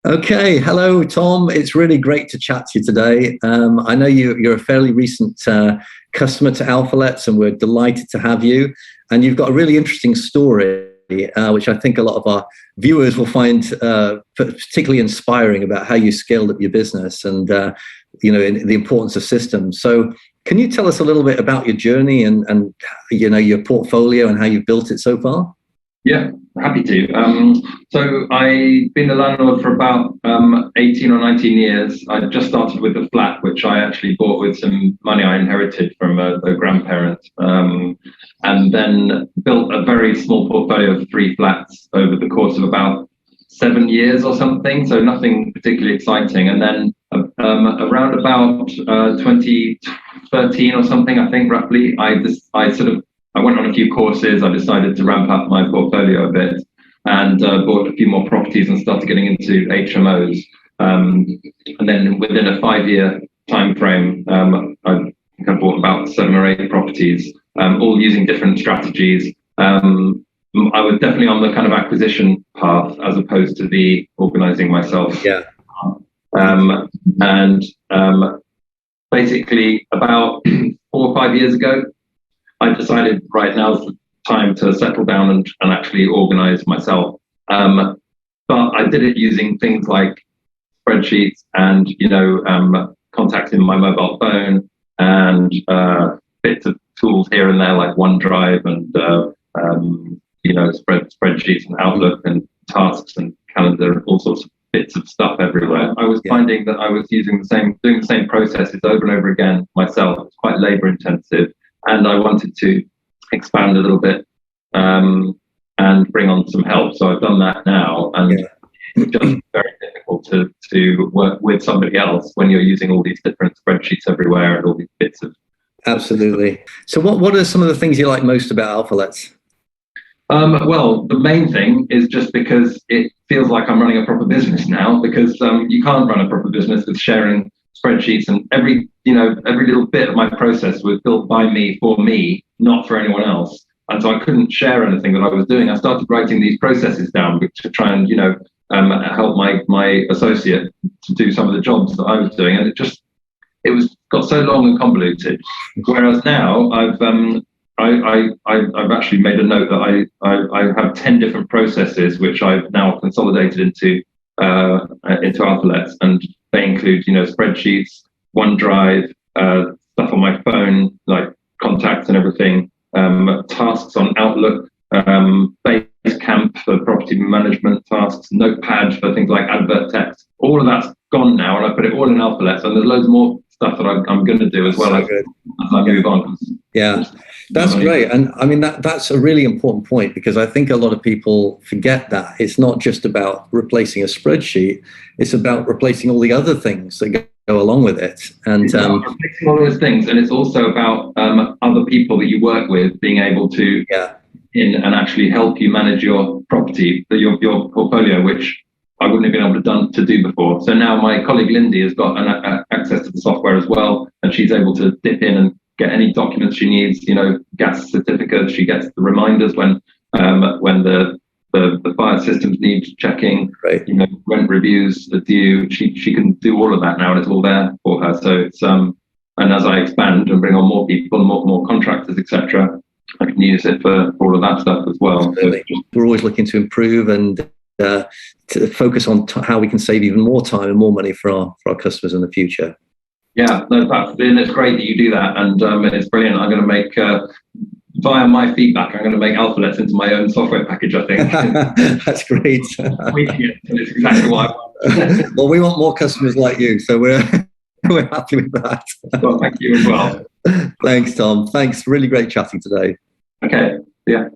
Okay, hello, Tom. It's really great to chat to you today. I know you're a fairly recent customer to Alphaletz, and we're delighted to have you. And you've got a really interesting story, which I think a lot of our viewers will find particularly inspiring, about how you scaled up your business and the importance of systems. So, can you tell us a little bit about your journey and your portfolio and how you've built it so far? Yeah, happy to. So I've been a landlord for about 18 or 19 years. I just started with a flat, which I actually bought with some money I inherited from a grandparent, and then built a very small portfolio of 3 flats over the course of about 7 years or something. So nothing particularly exciting. And then around about 2013 or something, I think roughly, I went on a few courses. I decided to ramp up my portfolio a bit and bought a few more properties and started getting into HMOs. And then within a 5-year time frame, I think I bought about 7 or 8 properties, all using different strategies. I was definitely on the kind of acquisition path as opposed to the organizing myself. Yeah. Basically about 4 or 5 years ago, I decided right now's the time to settle down and actually organize myself. But I did it using things like spreadsheets and, contacting my mobile phone and bits of tools here and there like OneDrive and, spreadsheets and Outlook and tasks and calendar, all sorts of bits of stuff everywhere. I was finding that I was doing the same processes over and over again myself. It's quite labor intensive. And I wanted to expand a little bit and bring on some help. So I've done that now. And it's just very difficult to work with somebody else when you're using all these different spreadsheets everywhere and all these bits of... Absolutely. So what are some of the things you like most about Alphaletz? Well, the main thing is just because it feels like I'm running a proper business now, because you can't run a proper business with sharing spreadsheets, and every little bit of my process was built by me, for me, not for anyone else. And so I couldn't share anything that I was doing. I started writing these processes down to try and help my associate to do some of the jobs that I was doing, and it got so long and convoluted. Whereas now I've actually made a note that I have 10 different processes which I've now consolidated into Alphaletz, and they include spreadsheets, OneDrive, stuff on my phone like contacts and everything, tasks on Outlook, Basecamp for property management tasks, Notepad for things like advert text. All of that's gone now, and I put it all in Alphaletz, and there's loads more stuff that I'm going to do as well as I move on. Yeah, that's great. And I mean, that's a really important point, because I think a lot of people forget that it's not just about replacing a spreadsheet, it's about replacing all the other things that go along with it. And replacing all those things, and it's also about other people that you work with being able to in and actually help you manage your property, your portfolio, which I wouldn't have been able to do before. So now my colleague Lindy has got access to the software as well, and she's able to dip in and get any documents she needs, gas certificates. She gets the reminders when the fire systems need checking, rent reviews are due. She can do all of that now, and it's all there for her. So it's and as I expand and bring on more people and more contractors, etc., I can use it for all of that stuff as well. So we're always looking to improve and to focus on how we can save even more time and more money for our customers in the future. Yeah, no, and it's great that you do that, and it's brilliant. I'm going to make, via my feedback, I'm going to make Alphaletz into my own software package, I think. That's great. It's exactly what I want. Well, we want more customers like you, so we're happy with that. Well, thank you as well. Thanks, Tom. Thanks. Really great chatting today. Okay, yeah.